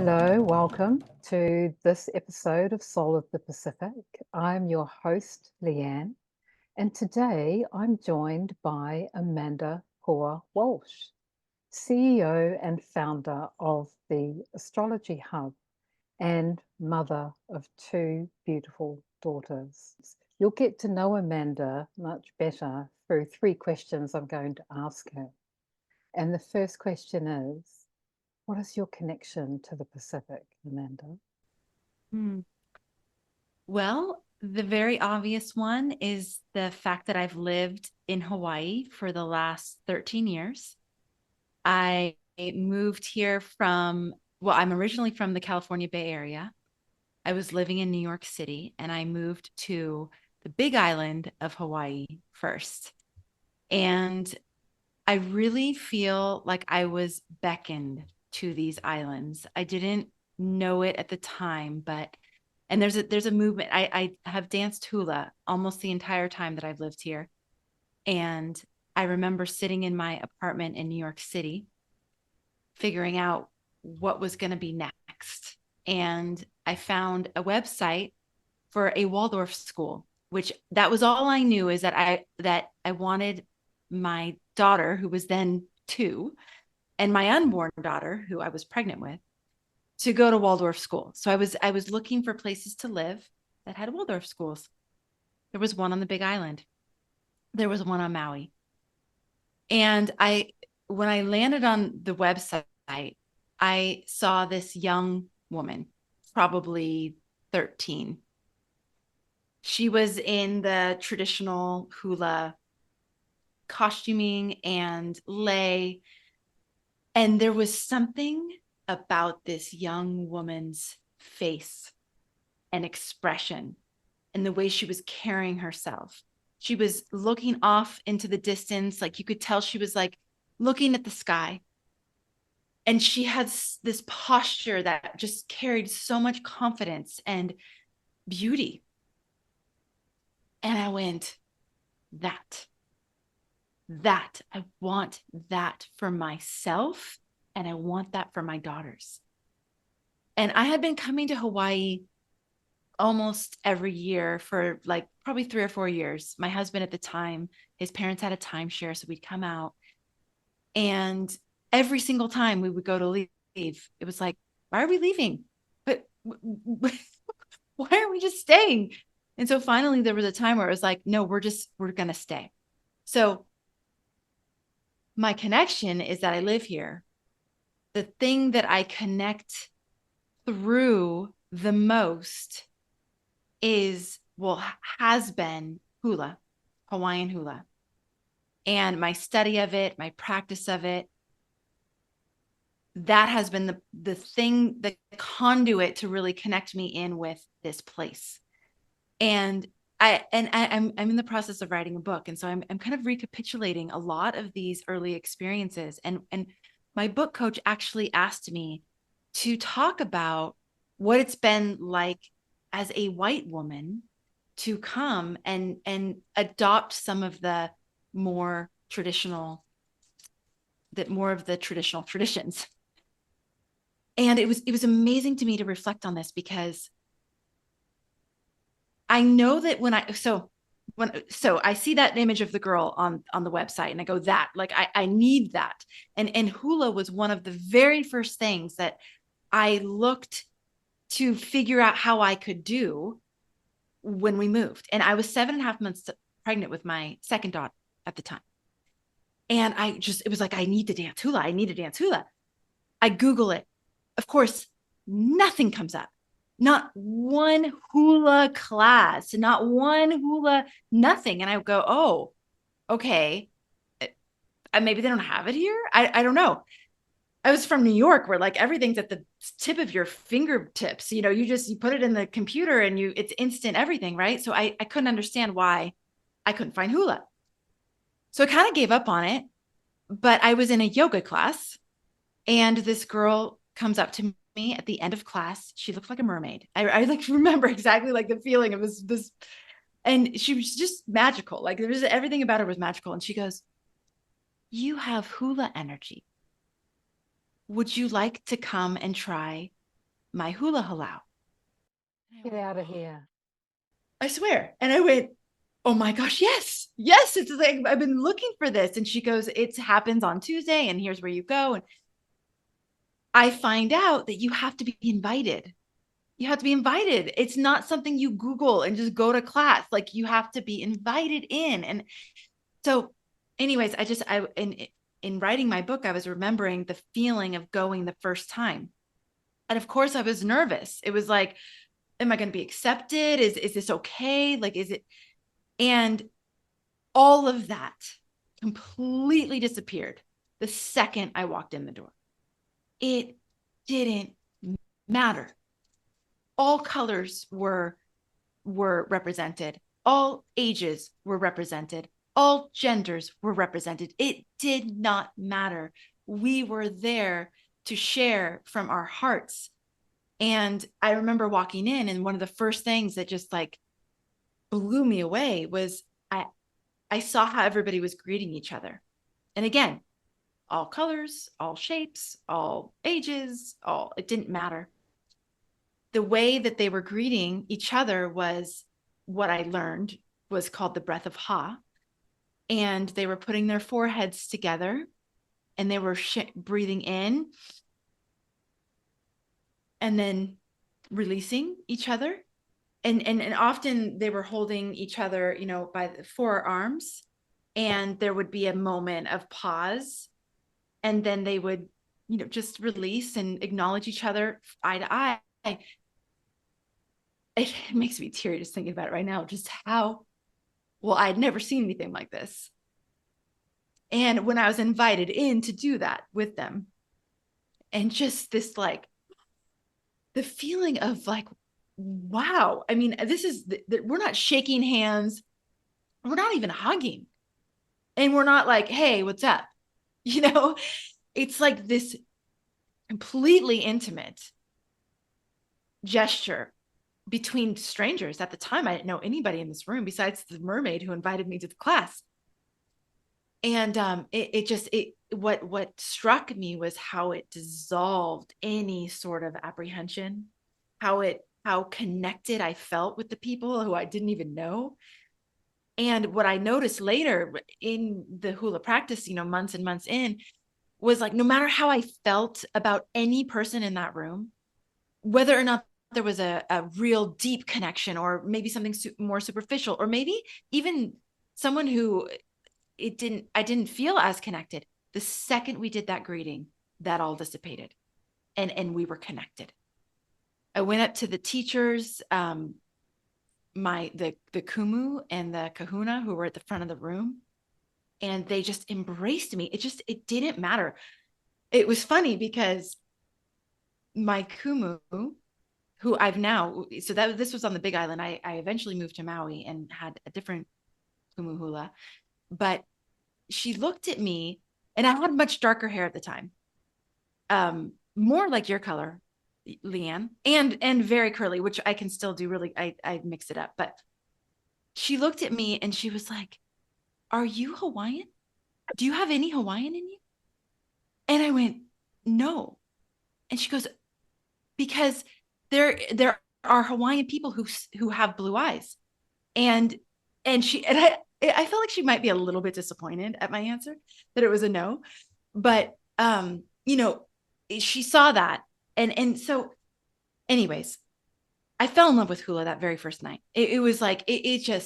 Hello, welcome to this episode of Soul of the Pacific. I'm your host, Liyanne, and today I'm joined by Amanda Pua Walsh, CEO and founder of the Astrology Hub and mother of two beautiful daughters. You'll get to know Amanda much better through three questions I'm going to ask her. And the first question is, what is your connection to the Pacific, Amanda? Well, the very obvious one is the fact that I've lived in Hawaii for the last 13 years. I moved here I'm originally from the California Bay Area. I was living in New York City and I moved to the big island of Hawaii first. And I really feel like I was beckoned to these islands. I didn't know it at the time, and there's a movement. I have danced hula almost the entire time that I've lived here. And I remember sitting in my apartment in New York City, figuring out what was going to be next. And I found a website for a Waldorf school, which that was all I knew, is that I wanted my daughter, who was then 2, and my unborn daughter, who I was pregnant with, to go to Waldorf school. So I was looking for places to live that had Waldorf schools. There was one on the Big Island. There was one on Maui. And when I landed on the website, I saw this young woman, probably 13. She was in the traditional hula costuming and lei. And there was something about this young woman's face and expression and the way she was carrying herself. She was looking off into the distance. Like, you could tell she was like looking at the sky. And she had this posture that just carried so much confidence and beauty. And I went, I want that for myself, and I want that for my daughters. And I had been coming to Hawaii almost every year for like probably 3 or 4 years. My husband at the time, his parents had a timeshare, so we'd come out. And every single time we would go to leave, it was like, why are we leaving? But why aren't we just staying? And so finally there was a time where it was like, no, we're going to stay. So my connection is that I live here. The thing that I connect through the most has been hula, Hawaiian hula, and my study of it, my practice of it. That has been the thing, the conduit to really connect me in with this place. And I'm in the process of writing a book, and so I'm kind of recapitulating a lot of these early experiences. And my book coach actually asked me to talk about what it's been like as a white woman to come and adopt some of the more of the traditional traditions. And it was amazing to me to reflect on this, because I know that when I see that image of the girl on the website, and I go, that, like, I need that. And hula was one of the very first things that I looked to figure out how I could do when we moved. And I was 7.5 months pregnant with my second daughter at the time. And it was like, I need to dance hula. I need to dance hula. I Google it. Of course, nothing comes up. Not one hula class, not one hula, nothing. And I go, oh, okay. Maybe they don't have it here. I don't know. I was from New York, where like everything's at the tip of your fingertips. You put it in the computer and it's instant everything, right? So I couldn't understand why I couldn't find hula. So I kind of gave up on it, but I was in a yoga class, and this girl comes up to me at the end of class. She looked like a mermaid. I like remember exactly like the feeling of this, and she was just magical. Like, there was everything about her was magical. And she goes, "You have hula energy. Would you like to come and try my hula halau. Get out of here. I swear. And I went, oh my gosh, yes, yes. It's like, I've been looking for this. And she goes, it happens on Tuesday and here's where you go. And I find out that you have to be invited. You have to be invited. It's not something you Google and just go to class. Like you have to be invited in. And so anyways, in writing my book, I was remembering the feeling of going the first time. And of course I was nervous. It was like, am I going to be accepted? Is this okay? Like, is it? And all of that completely disappeared the second I walked in the door. It didn't matter. All colors were represented. All ages were represented. All genders were represented. It did not matter. We were there to share from our hearts. And I remember walking in, and one of the first things that just like blew me away was I saw how everybody was greeting each other. And again, all colors, all shapes, all ages, it didn't matter. The way that they were greeting each other was what I learned was called the breath of Ha. And they were putting their foreheads together and they were breathing in and then releasing each other. And often they were holding each other, by the forearms, and there would be a moment of pause, and then they would, just release and acknowledge each other eye to eye. It makes me teary just thinking about it right now, just how, well, I'd never seen anything like this. And when I was invited in to do that with them, and just this, like, the feeling of like, wow, I mean, this is, we're not shaking hands. We're not even hugging. And we're not like, hey, what's up? It's like this completely intimate gesture between strangers. At the time, I didn't know anybody in this room besides the mermaid who invited me to the class. And what struck me was how it dissolved any sort of apprehension, how connected I felt with the people who I didn't even know. And what I noticed later in the hula practice, months and months in, was like, no matter how I felt about any person in that room, whether or not there was a real deep connection, or maybe something more superficial, or maybe even someone who I didn't feel as connected, the second we did that greeting, that all dissipated and we were connected. I went up to the teachers, the kumu and the kahuna who were at the front of the room, and they just embraced me. It didn't matter. It was funny because my kumu, who this was on the Big Island. I eventually moved to Maui and had a different kumu hula, but she looked at me, and I had much darker hair at the time. More like your color, Liyanne, and very curly, which I can still do. Really, I mix it up. But she looked at me and she was like, "Are you Hawaiian? Do you have any Hawaiian in you?" And I went, "No." And she goes, "Because there are Hawaiian people who have blue eyes." And I felt like she might be a little bit disappointed at my answer, that it was a no. But she saw that. And so anyways, I fell in love with hula that very first night. It was like, it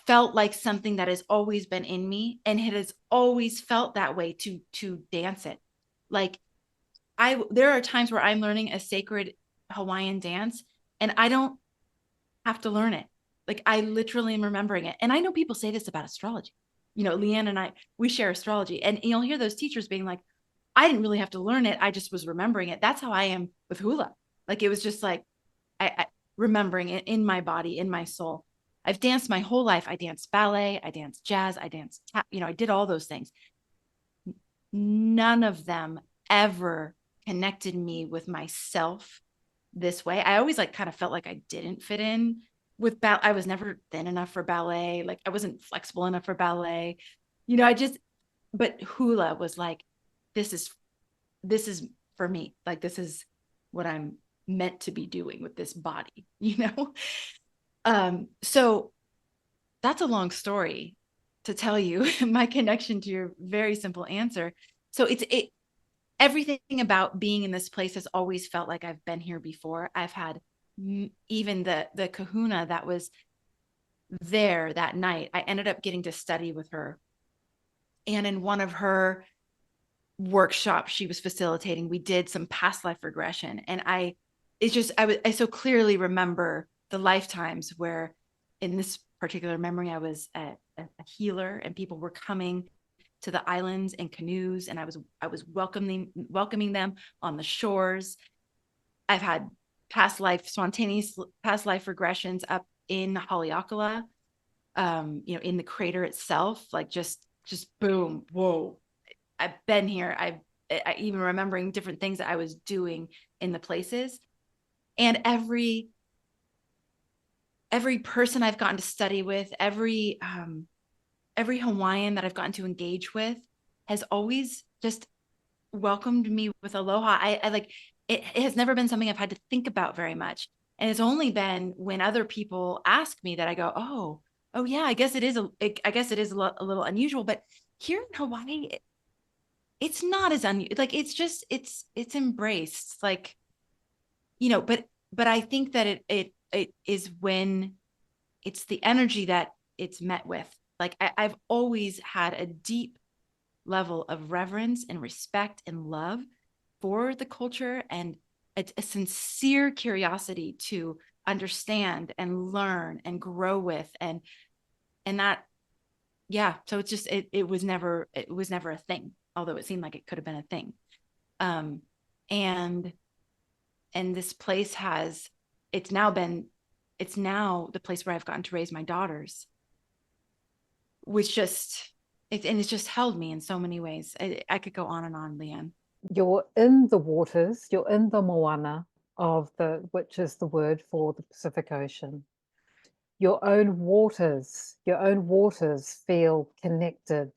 felt like something that has always been in me, and it has always felt that way to dance it. Like there are times where I'm learning a sacred Hawaiian dance and I don't have to learn it. Like I literally am remembering it. And I know people say this about astrology. Liyanne and I, we share astrology, and you'll hear those teachers being like, I didn't really have to learn it. I just was remembering it. That's how I am with hula. Like it was just like, I remembering it in my body, in my soul. I've danced my whole life. I danced ballet, I danced jazz, I danced tap, I did all those things. None of them ever connected me with myself this way. I always like kind of felt like I didn't fit in with ballet. I was never thin enough for ballet. Like I wasn't flexible enough for ballet. But hula was like, this is this is for me, like, this is what I'm meant to be doing with this body, you know? So that's a long story to tell you my connection to your very simple answer. So everything about being in this place has always felt like I've been here before. I've had even the kahuna that was there that night. I ended up getting to study with her. And in one of her workshops she was facilitating, we did some past life regression. And I so clearly remember the lifetimes where in this particular memory, I was a healer and people were coming to the islands in canoes, and I was welcoming them on the shores. I've had spontaneous past life regressions up in Haleakala, in the crater itself, like just boom, whoa. I've been here. I even remembering different things that I was doing in the places, and every person I've gotten to study with, every Hawaiian that I've gotten to engage with has always just welcomed me with aloha. I like it has never been something I've had to think about very much. And it's only been when other people ask me that I go, oh yeah, I guess it is a little unusual. But here in Hawaii, it's not as unusual. Like, it's just it's embraced. Like, but I think that it is when it's the energy that it's met with. Like, I've always had a deep level of reverence and respect and love for the culture, and a sincere curiosity to understand and learn and grow with, and that, yeah. So it's just it was never a thing, although it seemed like it could have been a thing. um and this place it's now the place where I've gotten to raise my daughters, which it's just held me in so many ways. I could go on and on, Liyanne. You're in the waters, you're in the moana which is the word for the Pacific Ocean. Your own waters feel connected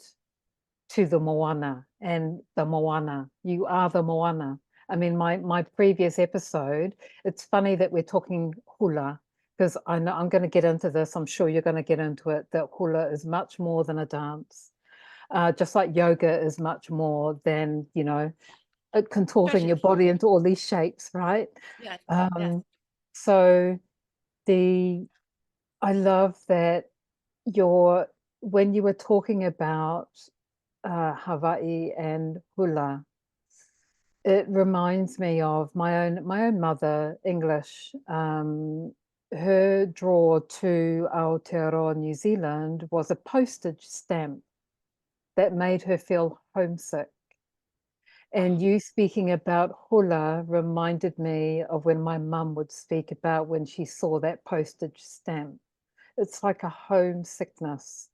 to the moana and the moana. You are the moana. I mean, my previous episode, it's funny that we're talking hula, because I know I'm going to get into this. I'm sure you're going to get into it, that hula is much more than a dance. Just like yoga is much more than, contorting your Stretches. body into all these shapes, right? Yes. Yes. So the I love that when you were talking about Hawaii and hula, it reminds me of my own mother, English. Her draw to Aotearoa, New Zealand, was a postage stamp that made her feel homesick. And you speaking about hula reminded me of when my mum would speak about when she saw that postage stamp. It's like a homesickness.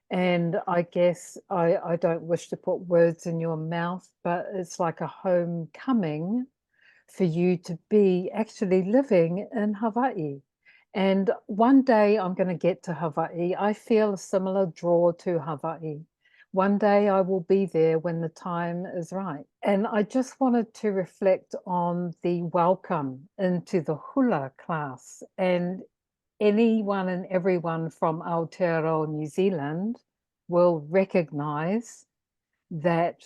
And I guess I don't wish to put words in your mouth, but it's like a homecoming for you to be actually living in Hawaii. And one day I'm going to get to Hawaii. I feel a similar draw to Hawaii. One day I will be there when the time is right. And I just wanted to reflect on the welcome into the hula class. And anyone and everyone from Aotearoa, New Zealand will recognize that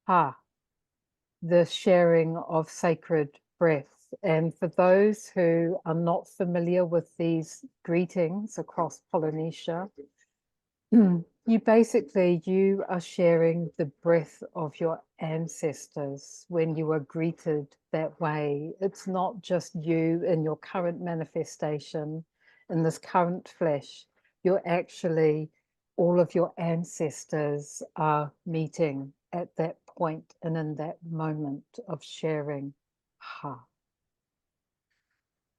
the sharing of sacred breath. And for those who are not familiar with these greetings across Polynesia, you are sharing the breath of your ancestors when you are greeted that way. It's not just you in your current manifestation, in this current flesh. You're actually, all of your ancestors are meeting at that point and in that moment of sharing.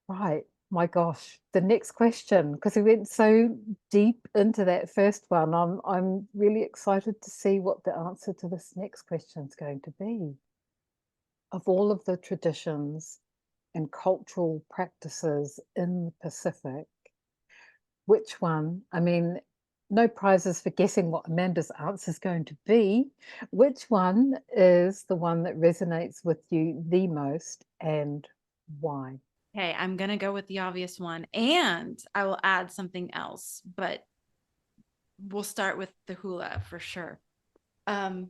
Right. My gosh, the next question, because we went so deep into that first one, I'm really excited to see what the answer to this next question is going to be. Of all of the traditions and cultural practices in the Pacific, which one? I mean, no prizes for guessing what Amanda's answer is going to be. Which one is the one that resonates with you the most and why? Okay, I'm going to go with the obvious one, and I will add something else, but we'll start with the hula for sure. In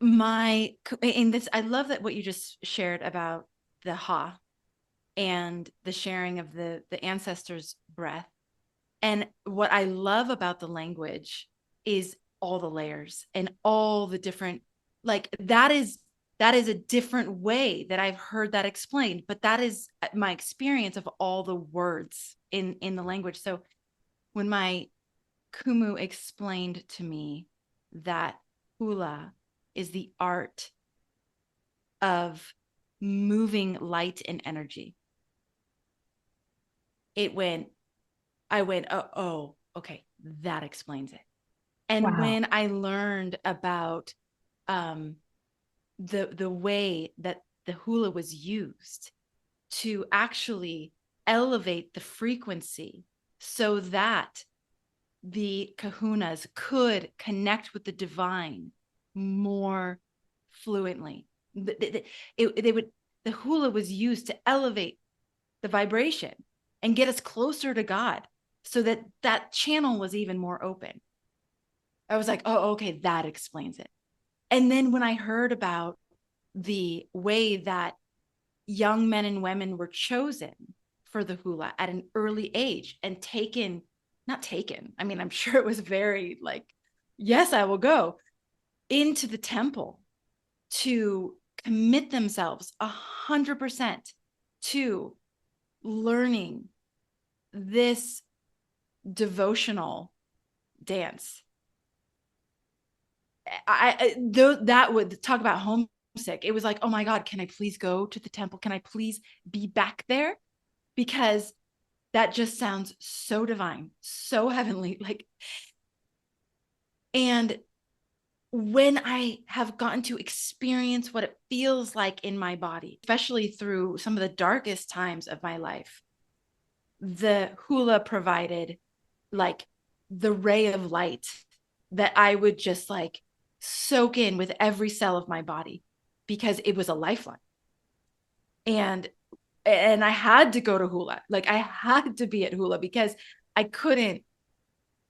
this, I love that what you just shared about the ha and the sharing of the ancestors' breath. And what I love about the language is all the layers and all the different, like that is a different way that I've heard that explained, but that is my experience of all the words in the language. So when my kumu explained to me that hula is the art of moving light and energy, I went, oh, okay, that explains it. And Wow. when I learned about the way that the hula was used to actually elevate the frequency so that the kahunas could connect with the divine more fluently. The hula was used to elevate the vibration and get us closer to God so that that channel was even more open. I was like, oh, okay, that explains it. And then when I heard about the way that young men and women were chosen for the hula at an early age and not taken, I mean, I'm sure it was very like, yes, I will go into the temple to commit themselves 100% to learning this devotional dance. That would talk about homesick. It was like, oh my God, can I please go to the temple? Can I please be back there? Because that just sounds so divine, so heavenly. Like, and when I have gotten to experience what it feels like in my body, especially through some of the darkest times of my life, the hula provided like the ray of light that I would just like soak in with every cell of my body because it was a lifeline. And I had to go to hula. Like I had to be at hula because I couldn't,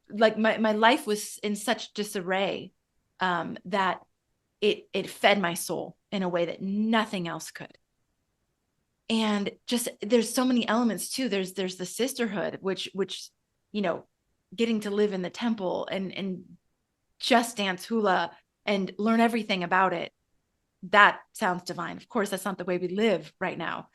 like my life was in such disarray that it fed my soul in a way that nothing else could. And just there's so many elements too. There's the sisterhood, which you know, getting to live in the temple and just dance hula and learn everything about it. That sounds divine. Of course, that's not the way we live right now.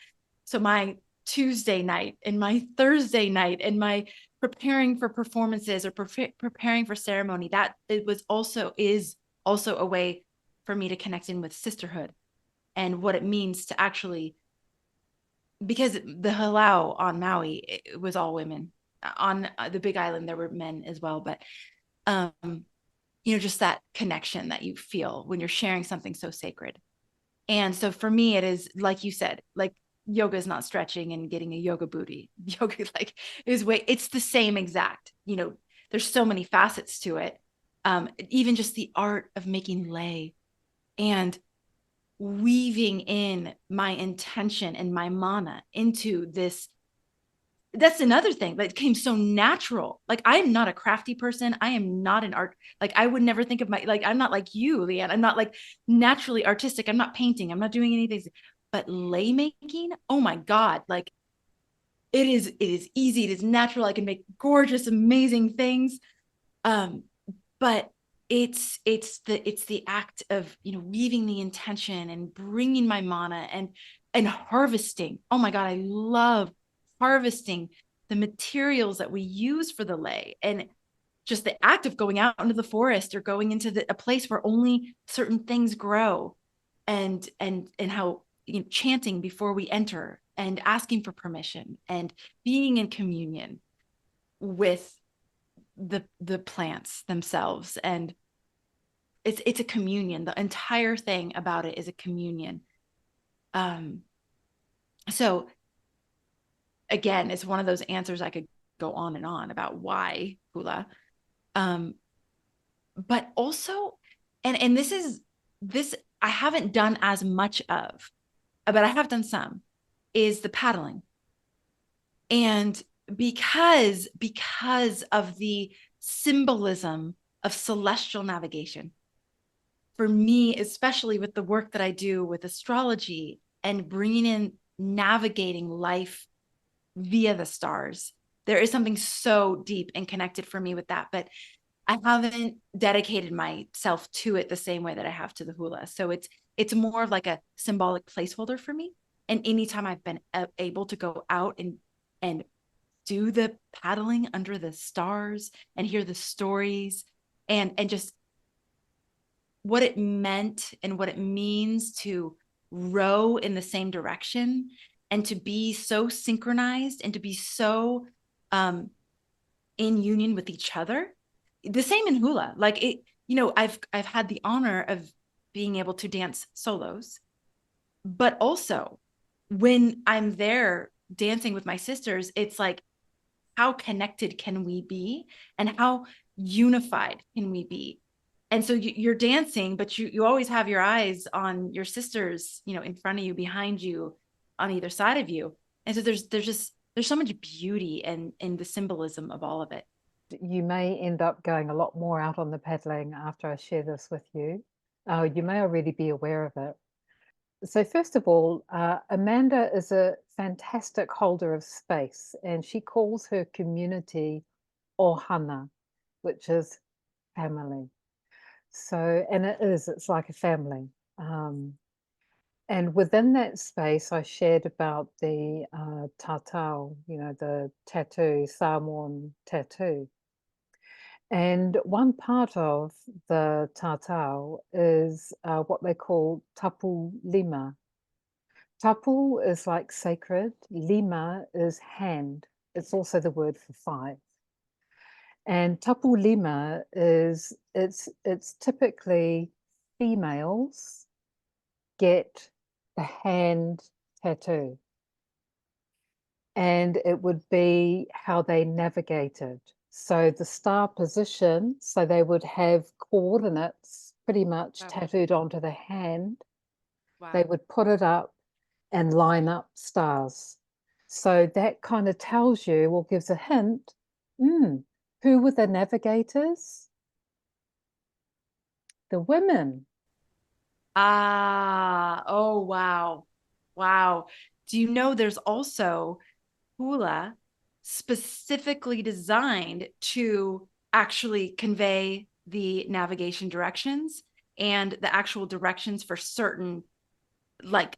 So my Tuesday night and my Thursday night and my preparing for performances or preparing for ceremony, that it was also is also a way for me to connect in with sisterhood and what it means to actually, because the halau on Maui, it was all women. On the Big Island, there were men as well, but just that connection that you feel when you're sharing something so sacred. And so for me, it is like you said, like yoga is not stretching and getting a yoga booty. Yoga like it's the same exact, there's so many facets to it. Even just the art of making lei and weaving in my intention and my mana into this. That's another thing that came so natural. Like I am not a crafty person. I am not an art. Like I would never think of I'm not like you, Liyanne. I'm not like naturally artistic. I'm not painting. I'm not doing anything. But lei making, oh my God. Like it is easy. It is natural. I can make gorgeous, amazing things. But it's the act of, weaving the intention and bringing my mana and harvesting. Oh my God. I love harvesting the materials that we use for the lei, and just the act of going out into the forest or going into a place where only certain things grow, and how, chanting before we enter and asking for permission and being in communion with the plants themselves. And it's a communion. The entire thing about it is a communion. So again, it's one of those answers I could go on and on about why hula. But also, and this I haven't done as much of, but I have done some, is the paddling. And because of the symbolism of celestial navigation, for me, especially with the work that I do with astrology and bringing in navigating life via the stars, there is something so deep and connected for me with that. But I haven't dedicated myself to it the same way that I have to the hula. So it's more of like a symbolic placeholder for me. And anytime I've been able to go out and do the paddling under the stars and hear the stories and just what it meant and what it means to row in the same direction and to be so synchronized and to be so in union with each other. The same in hula. Like it, I've had the honor of being able to dance solos, but also when I'm there dancing with my sisters, it's like, how connected can we be and how unified can we be? And so you're dancing, but you always have your eyes on your sisters, in front of you, behind you, on either side of you. And so there's so much beauty and in the symbolism of all of it. You may end up going a lot more out on the paddling after I share this with you. You may already be aware of it. So first of all, Amanda is a fantastic holder of space, and she calls her community Ohana, which is family. So, and it's like a family. And within that space, I shared about the tatau, the tattoo, Samoan tattoo. And one part of the tatau is what they call Tapu Lima. Tapu is like sacred, Lima is hand. It's also the word for 5. And Tapu Lima it's typically females get the hand tattoo. And it would be how they navigated. So the star position, so they would have coordinates pretty much tattooed onto the hand. Wow. They would put it up and line up stars. So that kind of tells you or gives a hint, who were the navigators? The women. Oh, wow. Wow. Do you know there's also hula specifically designed to actually convey the navigation directions and the actual directions for certain like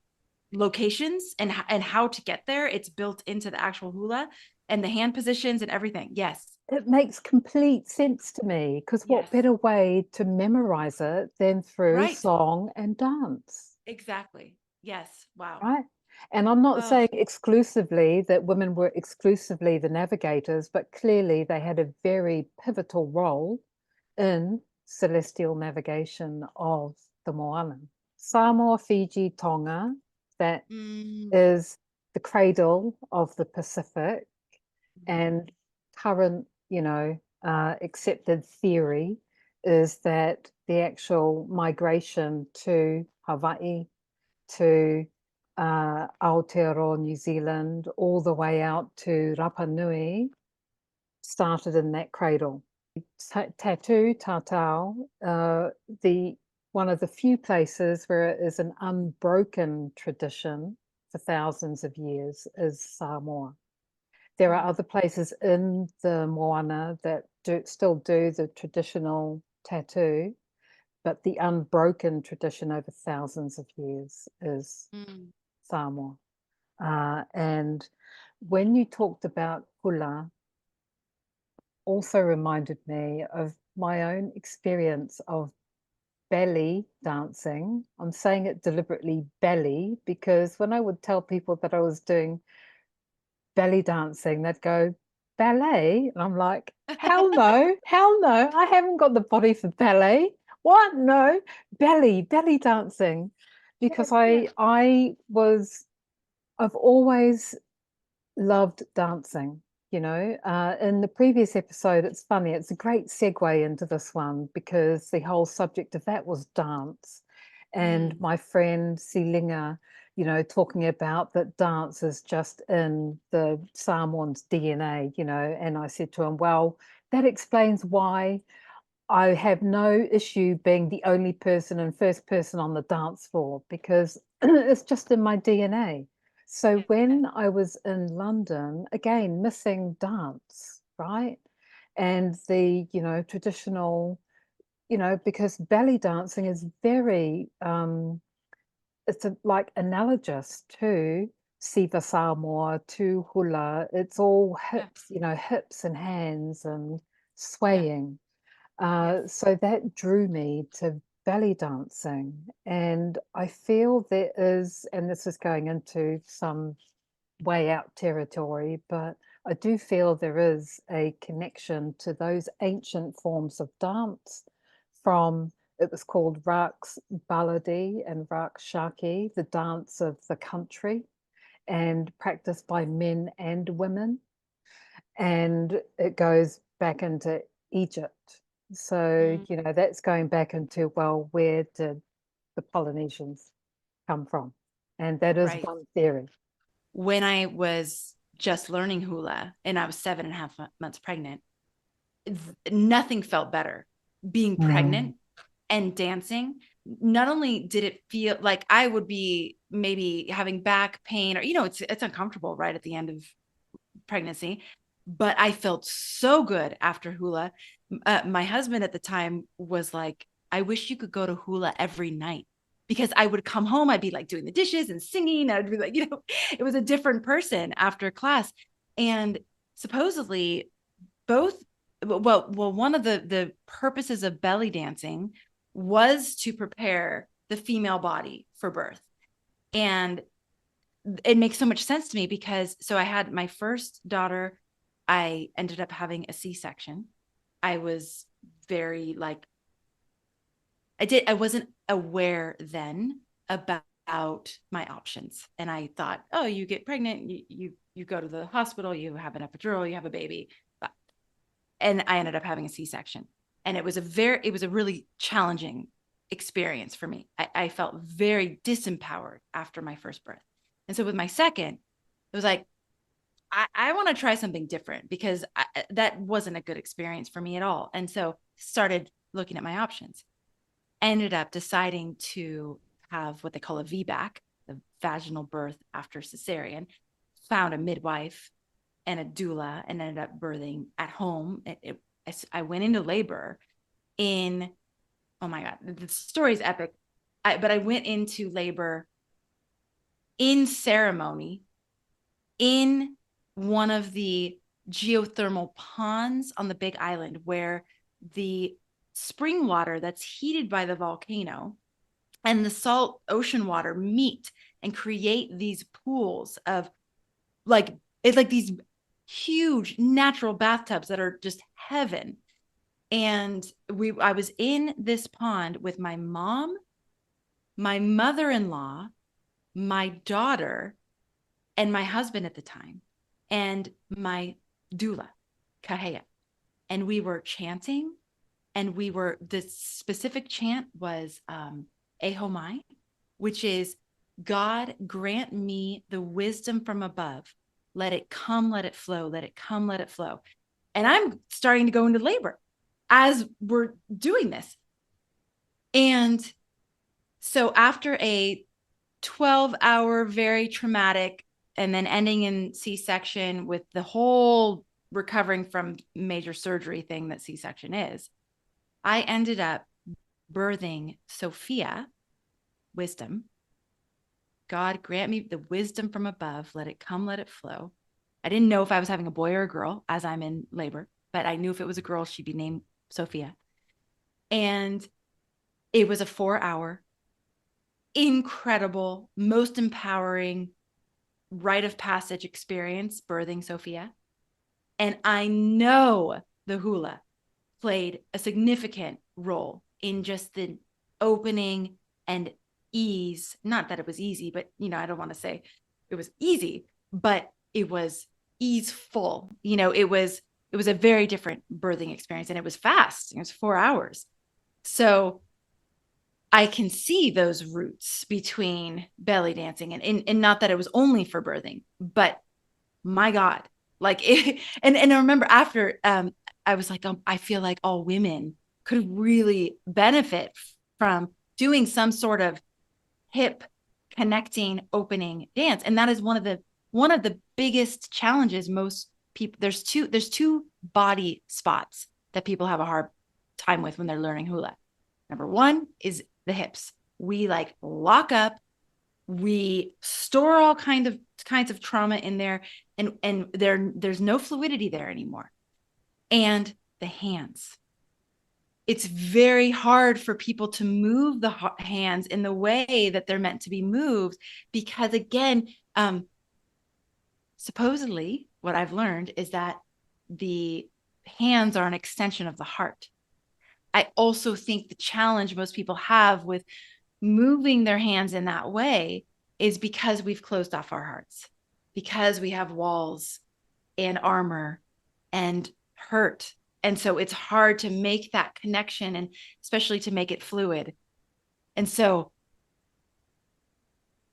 locations and how to get there. It's built into the actual hula and the hand positions and everything. Yes. It makes complete sense to me because what Yes. better way to memorize it than through Right. song and dance? Exactly. Yes. Wow. Right. And I'm not Oh, saying exclusively that women were exclusively the navigators, but clearly they had a very pivotal role in celestial navigation of the moana. Samoa, Fiji, Tonga, that is the cradle of the Pacific, and current, accepted theory is that the actual migration to Hawaii, to Aotearoa, New Zealand, all the way out to Rapa Nui started in that cradle. Tattoo, tatau, one of the few places where it is an unbroken tradition for thousands of years is Samoa. There are other places in the moana that still do the traditional tattoo, but the unbroken tradition over thousands of years is Samoa. And when you talked about hula, also reminded me of my own experience of belly dancing. I'm saying it deliberately belly because when I would tell people that I was doing belly dancing, they'd go, ballet? And I'm like, hell no, I haven't got the body for ballet. What? No, belly dancing. Because I've always loved dancing. In the previous episode, it's funny, it's a great segue into this one because the whole subject of that was dance. And my friend Silinga, talking about that dance is just in the Samoan's DNA, and I said to him, well, that explains why I have no issue being the only person and first person on the dance floor because it's just in my DNA. So Yeah. when I was in London, again, missing dance, right? And the, traditional, because belly dancing is very, like analogous to Siva Samoa, to Hula. It's all Yeah. hips and hands and Yeah. swaying. Yes. So that drew me to belly dancing. And I feel there is, and this is going into some way out territory, but I do feel there is a connection to those ancient forms of dance from, it was called Raks Baladi and Raks Shaki, the dance of the country, and practiced by men and women. And it goes back into Egypt. So, Mm, that's going back into, well, where did the Polynesians come from? And that is right. one theory. When I was just learning hula and I was 7.5 months pregnant, nothing felt better being Mm. pregnant and dancing. Not only did it feel like I would be maybe having back pain or, it's uncomfortable right at the end of pregnancy, but I felt so good after hula. My husband at the time was like, I wish you could go to hula every night because I would come home, I'd be like doing the dishes and singing. I'd be like, it was a different person after class. And supposedly both, well, one of the purposes of belly dancing was to prepare the female body for birth. And it makes so much sense to me because so I had my first daughter, I ended up having a C-section. I was very like I wasn't aware then about my options. And I thought, oh, you get pregnant, you go to the hospital, you have an epidural, you have a baby. And I ended up having a C-section. And it was a really challenging experience for me. I felt very disempowered after my first birth. And so with my second, it was like, I want to try something different because that wasn't a good experience for me at all. And so started looking at my options. Ended up deciding to have what they call a VBAC, the vaginal birth after cesarean. Found a midwife and a doula and ended up birthing at home. I went into labor in, oh my God, the story is epic. But I went into labor in ceremony in one of the geothermal ponds on the Big Island where the spring water that's heated by the volcano and the salt ocean water meet and create these pools of like, it's like these huge natural bathtubs that are just heaven. And I was in this pond with my mom, my mother-in-law, my daughter, and my husband at the time, and my doula, Kahea. And we were chanting, and the specific chant was Ehomai, which is God grant me the wisdom from above. Let it come, let it flow, let it come, let it flow. And I'm starting to go into labor as we're doing this. And so after a 12-hour, very traumatic, and then ending in C-section with the whole recovering from major surgery thing that C-section is, I ended up birthing Sophia, wisdom. God grant me the wisdom from above. Let it come, let it flow. I didn't know if I was having a boy or a girl as I'm in labor, but I knew if it was a girl, she'd be named Sophia. And it was a 4-hour, incredible, most empowering rite of passage experience birthing Sophia. And I know the hula played a significant role in just the opening and ease. Not that it was easy, but I don't want to say it was easy, but it was easeful. It was a very different birthing experience, and it was fast. It was 4 hours. So I can see those roots between belly dancing and not that it was only for birthing, but my God, like it, and I remember after I was like, I feel like all women could really benefit from doing some sort of hip connecting opening dance. And that is one of the biggest challenges most people, there's two body spots that people have a hard time with when they're learning hula. Number one is the hips. We like lock up, we store all kinds of trauma in there, and there's no fluidity there anymore. And the hands, it's very hard for people to move the hands in the way that they're meant to be moved, because again, supposedly what I've learned is that the hands are an extension of the heart. I also think the challenge most people have with moving their hands in that way is because we've closed off our hearts, because we have walls and armor and hurt. And so it's hard to make that connection, and especially to make it fluid. And so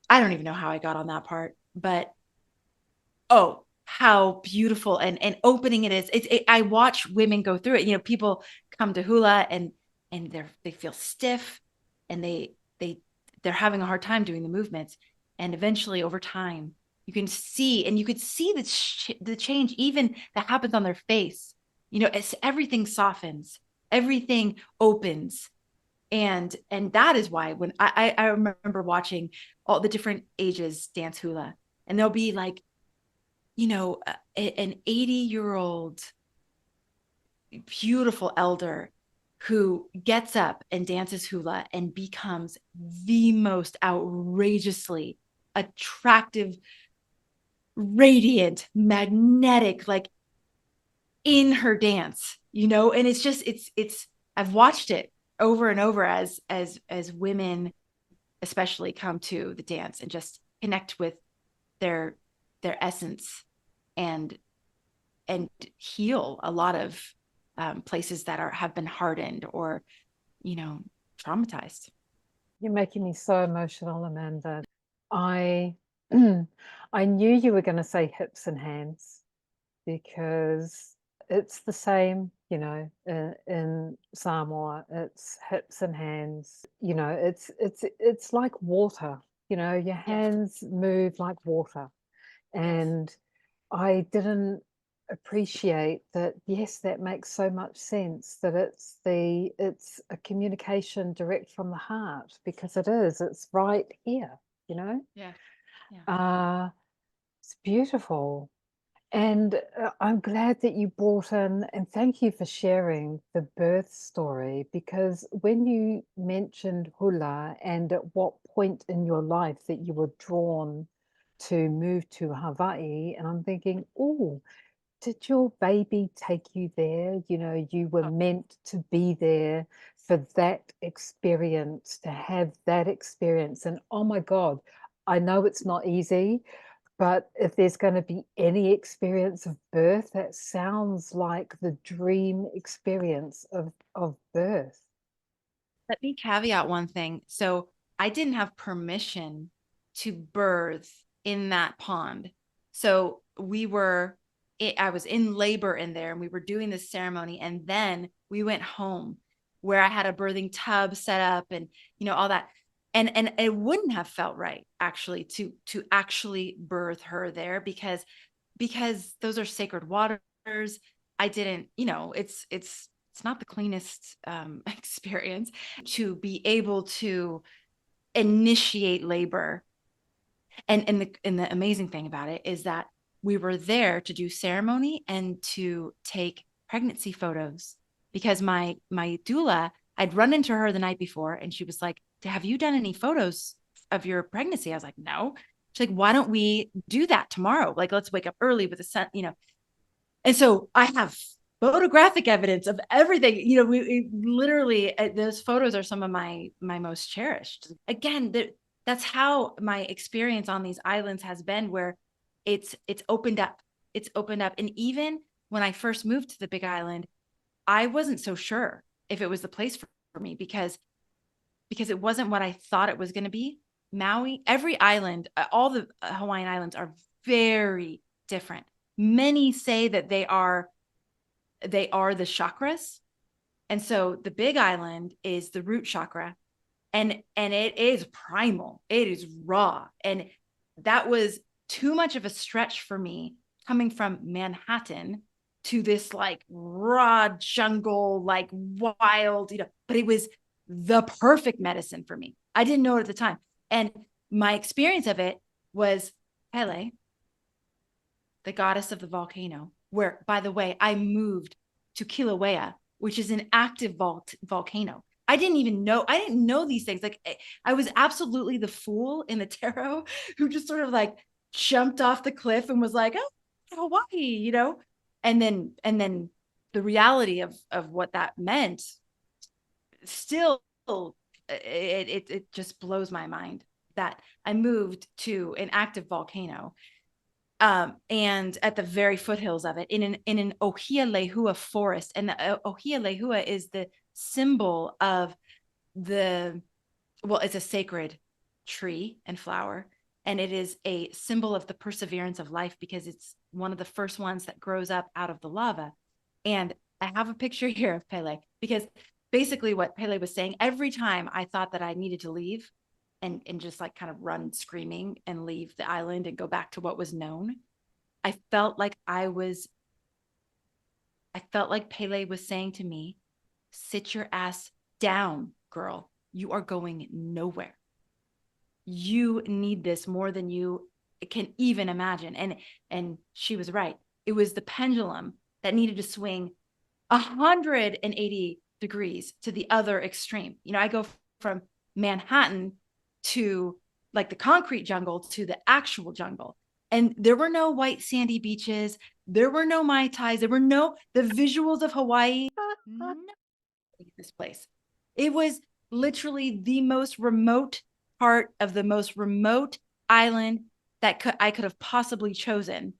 I don't even know how I got on that part, but oh, how beautiful and opening it is. I watch women go through it. People come to hula and they feel stiff, and they're having a hard time doing the movements. And eventually over time, you could see the change even that happens on their face. As everything softens, everything opens. And that is why when I remember watching all the different ages dance hula, and there'll be like, an 80-year-old beautiful elder who gets up and dances hula and becomes the most outrageously attractive, radiant, magnetic, like in her dance, and it's I've watched it over and over as women especially come to the dance and just connect with their essence and heal a lot of places that have been hardened or traumatized. You're making me so emotional, Amanda. I I knew you were going to say hips and hands, because it's the same, in Samoa. It's hips and hands. It's like water. Your Yes. hands move like water. And I didn't appreciate that. Yes, that makes so much sense, that it's a communication direct from the heart, because it's right here, Yeah. it's beautiful. And I'm glad that you brought in, and thank you for sharing the birth story, because when you mentioned hula and at what point in your life that you were drawn to move to Hawaii, and I'm thinking, oh, did your baby take you there? You were meant to be there for that experience, to have that experience. And oh my God, I know it's not easy, but if there's going to be any experience of birth, that sounds like the dream experience of birth. Let me caveat one thing. So I didn't have permission to birth in that pond. So I was in labor in there, and we were doing this ceremony. And then we went home where I had a birthing tub set up and, all that. And it wouldn't have felt right actually to actually birth her there, because those are sacred waters. I didn't, it's not the cleanest experience to be able to initiate labor. And the amazing thing about it is that we were there to do ceremony and to take pregnancy photos, because my doula, I'd run into her the night before, and she was like, have you done any photos of your pregnancy? I was like, no. She's like, why don't we do that tomorrow? Like, let's wake up early with the sun, And so I have photographic evidence of everything. We literally, those photos are some of my most cherished. Again, that's how my experience on these islands has been, where it's opened up. it's opened up. And even when I first moved to the Big Island, I wasn't so sure if it was the place for me because it wasn't what I thought it was going to be. Maui, every island, all the Hawaiian islands are very different. Many say that they are the chakras. And so the Big Island is the root chakra, and it is primal. It is raw. And that was too much of a stretch for me coming from Manhattan to this like raw jungle, like wild, but it was the perfect medicine for me. I didn't know it at the time. And my experience of it was Pele, the goddess of the volcano, where, by the way, I moved to Kilauea, which is an active volcano. I didn't know these things. Like I was absolutely the fool in the tarot who just sort of like jumped off the cliff and was like, oh, Hawaii, and then the reality of what that meant still, it just blows my mind that I moved to an active volcano, and at the very foothills of it in an Ohia Lehua forest. And the Ohia Lehua is the symbol of it's a sacred tree and flower. And it is a symbol of the perseverance of life because it's one of the first ones that grows up out of the lava. And I have a picture here of Pele because basically what Pele was saying, every time I thought that I needed to leave and just like kind of run screaming and leave the island and go back to what was known, I felt like Pele was saying to me, sit your ass down, girl. You are going nowhere. You need this more than you can even imagine. And she was right. It was the pendulum that needed to swing 180 degrees to the other extreme. I go from Manhattan to like the concrete jungle to the actual jungle. And there were no white sandy beaches. There were no Mai Tais. There were the visuals of Hawaii. This place. It was literally the most remote part of the most remote island that I could have possibly chosen.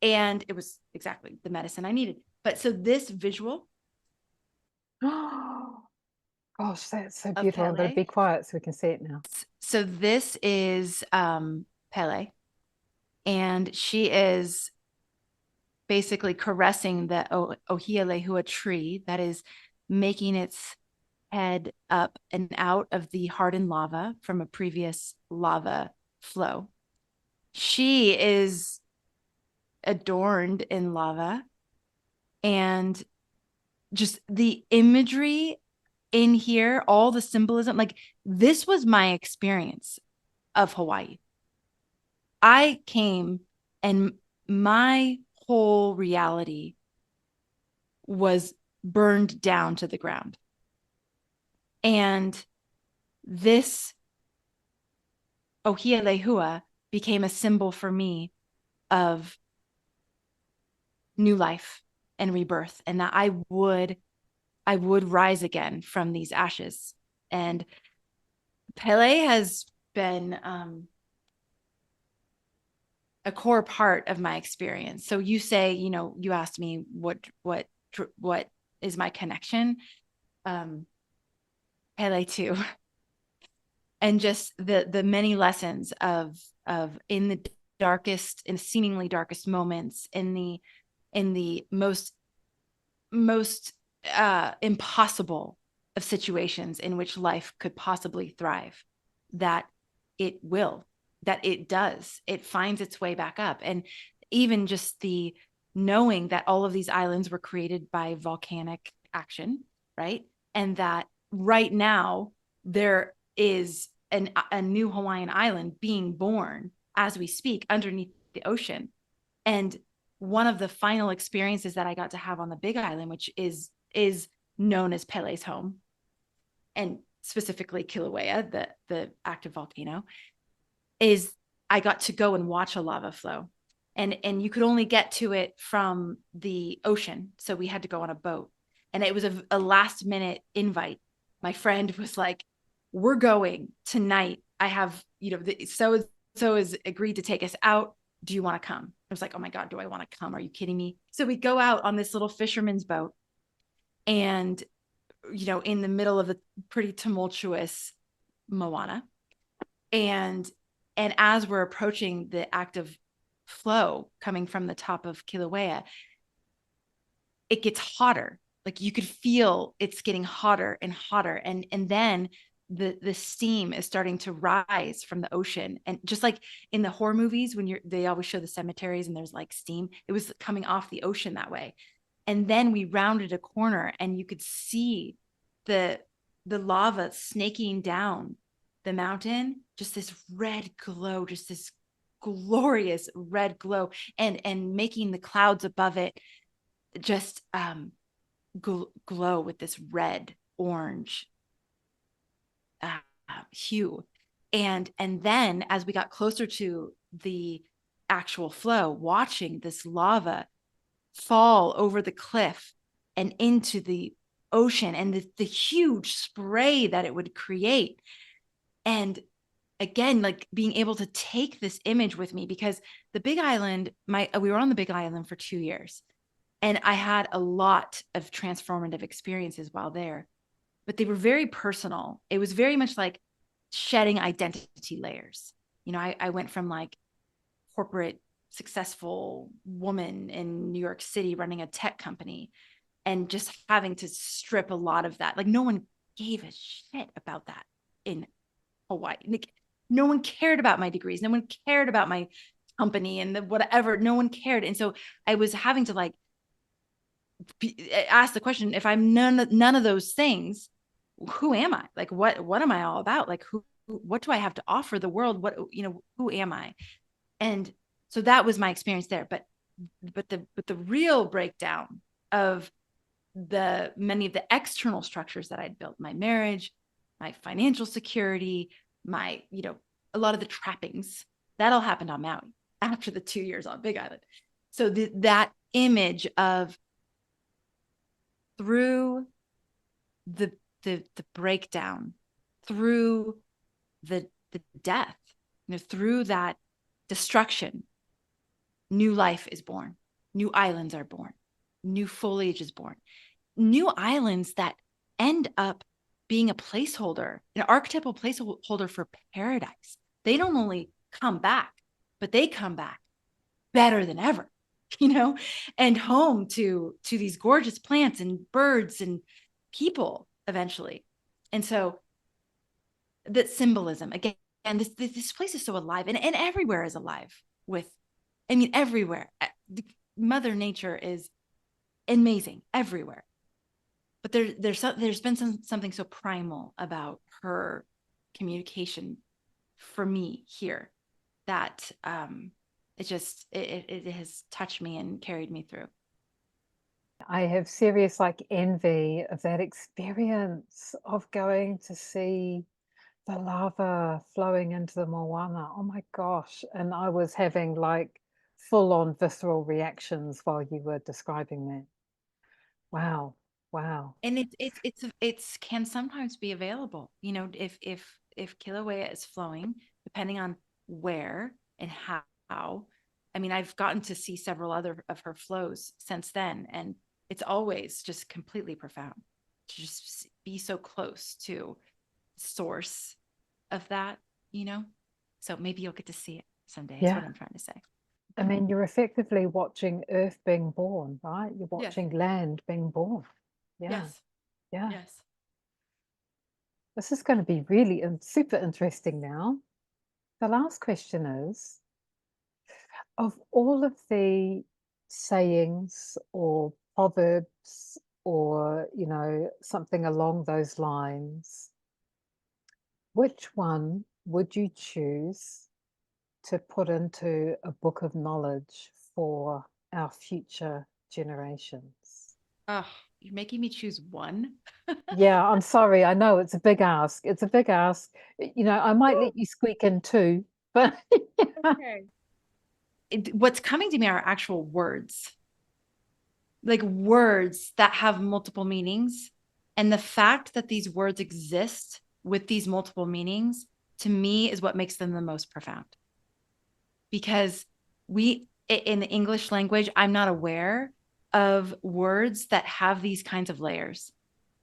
And it was exactly the medicine I needed. But so this visual. Gosh, that's so beautiful. I'm going to be quiet so we can see it now. So this is Pele. And she is basically caressing the Ohia Lehua tree that is making its head up and out of the hardened lava from a previous lava flow. She is adorned in lava, and just the imagery in here, all the symbolism, like this was my experience of Hawaii. I came and my whole reality was burned down to the ground. And this Ohia Lehua became a symbol for me of new life and rebirth, and that I would rise again from these ashes. And Pele has been a core part of my experience. So you say, you asked me what is my connection, Pele too, and just the many lessons of in the darkest and seemingly darkest moments, in the most impossible of situations in which life could possibly thrive, that it does, it finds its way back up. And even just the knowing that all of these islands were created by volcanic action, right? And that right now there is a new Hawaiian island being born as we speak underneath the ocean. And one of the final experiences that I got to have on the Big Island, which is known as Pele's home, and specifically Kilauea, the active volcano, is I got to go and watch a lava flow. And you could only get to it from the ocean. So we had to go on a boat. And it was a last minute invite. My friend was like, we're going tonight. I have, so has agreed to take us out. Do you want to come? was like, oh my God, do I want to come? Are you kidding me? So we go out on this little fisherman's boat and, in the middle of the pretty tumultuous Moana. And as we're approaching the active flow coming from the top of Kilauea, it gets hotter. Like you could feel it's getting hotter and hotter. And then the steam is starting to rise from the ocean. And just like in the horror movies, when they always show the cemeteries and there's like steam, it was coming off the ocean that way. And then we rounded a corner and you could see the lava snaking down the mountain, just this red glow, just this glorious red glow, and making the clouds above it just glow with this red orange hue. And then as we got closer to the actual flow, watching this lava fall over the cliff and into the ocean, and the huge spray that it would create. And again, like being able to take this image with me, because the Big Island, we were on the Big Island for 2 years, and I had a lot of transformative experiences while there, but they were very personal. It was very much like shedding identity layers. I went from like corporate successful woman in New York City running a tech company, and just having to strip a lot of that. Like no one gave a shit about that in Hawaii. Like, no one cared about my degrees. No one cared about my company and the whatever. No one cared. And so I was having to like ask the question, if I'm none of those things, who am I? Like, what am I all about? Like, what do I have to offer the world? Who am I? And so that was my experience there. But the real breakdown of many of the external structures that I'd built, my marriage, my financial security, my, a lot of the trappings, that all happened on Maui after the 2 years on Big Island. So that image of through the breakdown, through the death, through that destruction, new life is born, new islands are born, new foliage is born, new islands that end up being a placeholder, an archetypal placeholder for paradise. They don't only come back, but they come back better than ever, and home to these gorgeous plants and birds and people eventually. And so that symbolism, again, and this place is so alive, and everywhere is alive with, everywhere. Mother Nature is amazing everywhere. But there's been something so primal about her communication for me here that it has touched me and carried me through. I have serious envy of that experience of going to see the lava flowing into the moana. Oh my gosh. And I was having full on visceral reactions while you were describing that. Wow. Wow. And it's can sometimes be available, if Kilauea is flowing, depending on where and how. I've gotten to see several other of her flows since then, and it's always just completely profound to just be so close to the source of that, So maybe you'll get to see it someday, is what I'm trying to say. You're effectively watching Earth being born, right? You're watching land being born. Yeah. Yes. Yeah. Yes. This is going to be really super interesting now. The last question is, of all of the sayings or proverbs or, something along those lines, which one would you choose to put into a book of knowledge for our future generations? Oh, you're making me choose one. Yeah, I'm sorry. I know it's a big ask. It's a big ask. I might let you squeak in two, but Okay. What's coming to me are actual words, like words that have multiple meanings. And the fact that these words exist with these multiple meanings, to me, is what makes them the most profound. Because in the English language, I'm not aware of words that have these kinds of layers.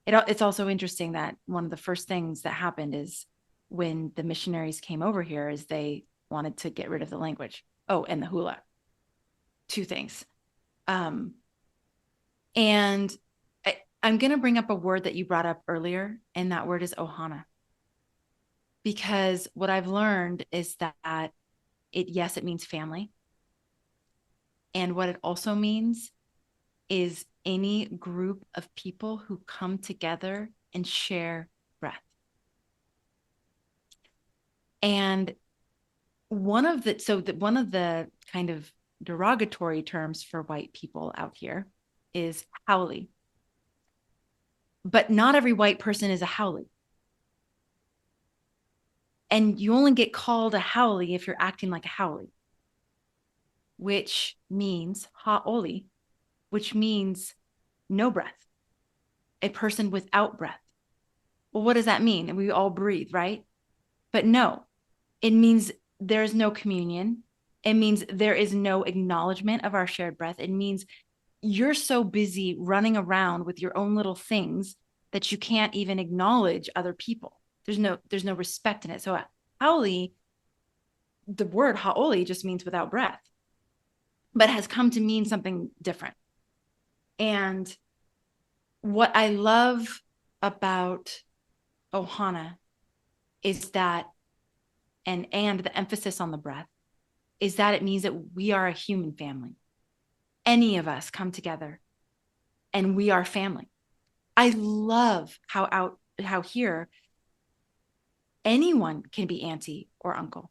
It's also interesting that one of the first things that happened is when the missionaries came over here is they wanted to get rid of the language. Oh, and the hula. Two things. And I'm going to bring up a word that you brought up earlier, and that word is ohana. Because what I've learned is that yes, it means family. And what it also means is any group of people who come together and share breath. And one of the kind of derogatory terms for white people out here is haole. But not every white person is a haole. And you only get called a haole if you're acting like a haole, which means ha'oli, which means no breath, a person without breath. Well, what does that mean? And we all breathe, right? But no, it means there's no communion. It means there is no acknowledgement of our shared breath. It means you're so busy running around with your own little things that you can't even acknowledge other people. There's no respect in it. So haole, the word ha'oli just means without breath, but has come to mean something different. And what I love about Ohana is that, and the emphasis on the breath, is that it means that we are a human family. Any of us come together and we are family. I love how here anyone can be auntie or uncle.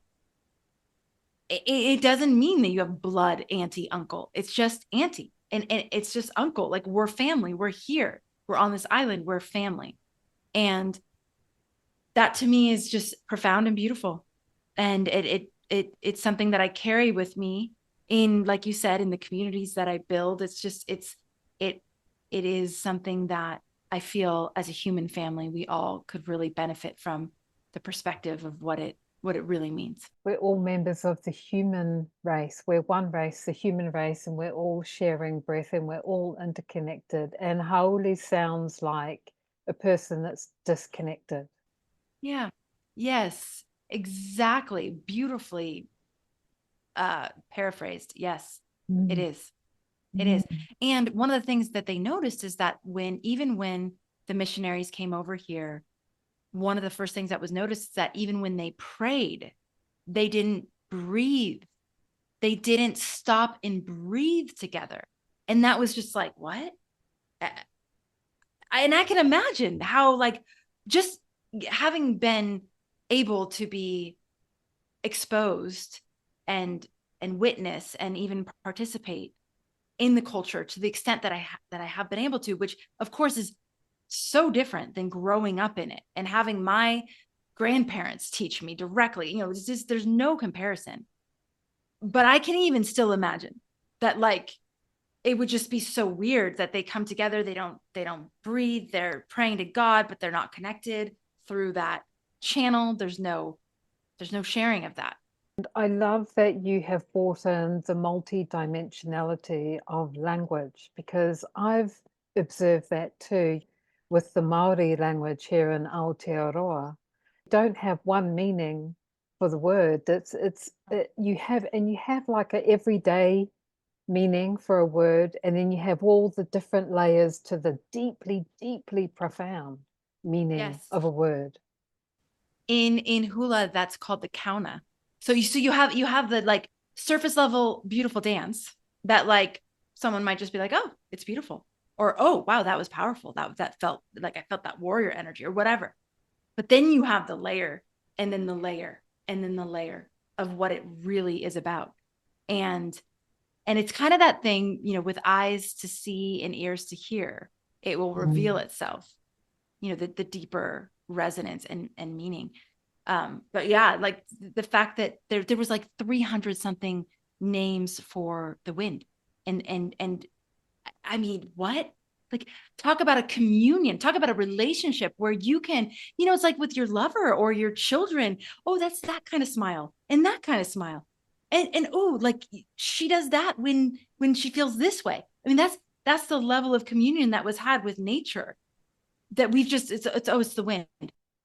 It doesn't mean that you have blood auntie, uncle. It's just auntie. And it's just uncle. Like, we're family. We're here. We're on this island. We're family. And that to me is just profound and beautiful. And it's something that I carry with me in, like you said, in the communities that I build. It's just, it is something that I feel as a human family, we all could really benefit from the perspective of what it really means. We're all members of the human race. We're one race, the human race, and we're all sharing breath and we're all interconnected. And haole sounds like a person that's disconnected. Yeah. Yes, exactly. Beautifully paraphrased. Yes, it is. It is. And one of the things that they noticed is that even when the missionaries came over here, one of the first things that was noticed is that even when they prayed, they didn't breathe. They didn't stop and breathe together. And that was just like, what? And I can imagine how, like, just having been able to be exposed and witness and even participate in the culture to the extent that I have been able to, which of course is so different than growing up in it and having my grandparents teach me directly. It's just, there's no comparison. But I can even still imagine that, like, it would just be so weird that they come together, they don't breathe, they're praying to God, but they're not connected through that channel. There's no sharing of that. And I love that you have brought in the multi-dimensionality of language, because I've observed that too with the Maori language here in Aotearoa. Don't have one meaning for the word. You have like a everyday meaning for a word, and then you have all the different layers to the deeply, deeply profound meaning of a word. In Hula, that's called the kauna. So you have the, like, surface level beautiful dance that, like, someone might just be like, oh, it's beautiful, or oh wow, that was powerful, that felt like I felt that warrior energy or whatever. But then you have the layer, and then the layer, and then the layer of what it really is about. And it's kind of that thing, with eyes to see and ears to hear, it will reveal itself, the deeper resonance and meaning. But yeah, like the fact that there was like 300 something names for the wind. And I mean, what? Like, talk about a communion, talk about a relationship where you can, it's like with your lover or your children. Oh, that's that kind of smile and that kind of smile. And oh, like she does that when she feels this way. I mean, that's the level of communion that was had with nature that we've just it's the wind.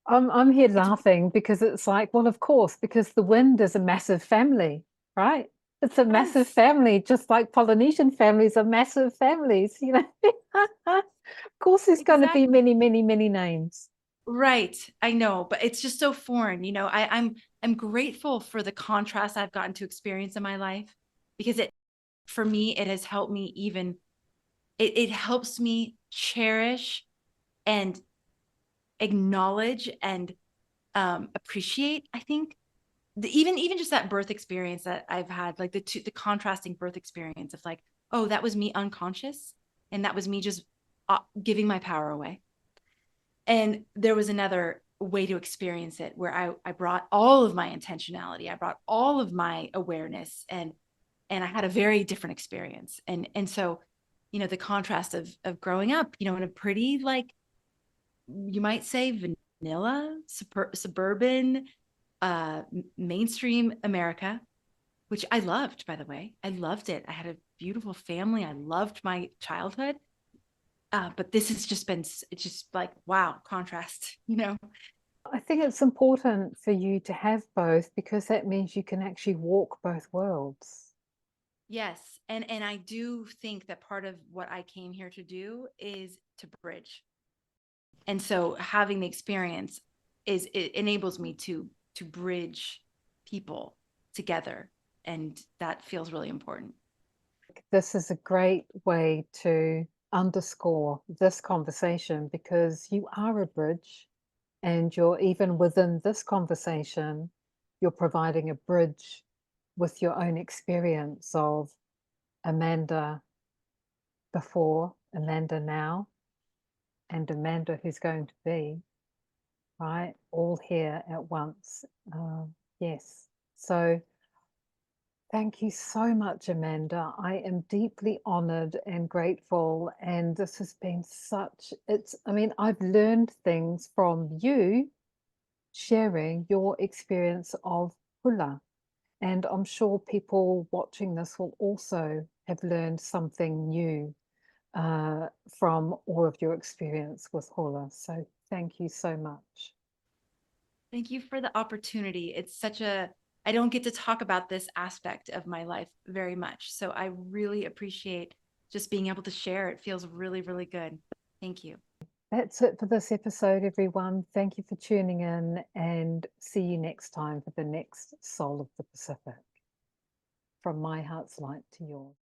I'm here laughing because it's like, well, of course, because the wind is a massive family, right? It's a massive Yes. family, just like Polynesian families are massive families, you know. Of course, there's going to be Exactly. many, many, many names. Right. I know, but it's just so foreign. I'm grateful for the contrast I've gotten to experience in my life because for me, it has helped me it helps me cherish and acknowledge and appreciate, I think, even just that birth experience that I've had, like the contrasting birth experience of like, oh, that was me unconscious, and that was me just giving my power away. And there was another way to experience it where I brought all of my intentionality, I brought all of my awareness, and I had a very different experience. And so, the contrast of growing up, in a pretty, like, you might say, vanilla suburban mainstream America, which I loved, by the way. I loved it. I had a beautiful family. I loved my childhood. But this has just been, it's just like, wow, contrast, I think it's important for you to have both because that means you can actually walk both worlds. Yes. And I do think that part of what I came here to do is to bridge. And so having the experience it enables me to bridge people together. And that feels really important. This is a great way to underscore this conversation because you are a bridge, and you're even within this conversation, you're providing a bridge with your own experience of Amanda before, Amanda now, and Amanda who's going to be, right? All here at once. Yes. So thank you so much, Amanda. I am deeply honored and grateful. And this has been I mean, I've learned things from you sharing your experience of Hula. And I'm sure people watching this will also have learned something new from all of your experience with Hula. So thank you so much. Thank you for the opportunity. I don't get to talk about this aspect of my life very much. So I really appreciate just being able to share. It feels really, really good. Thank you. That's it for this episode, everyone. Thank you for tuning in, and see you next time for the next Soul of the Pacific. From my heart's light to yours.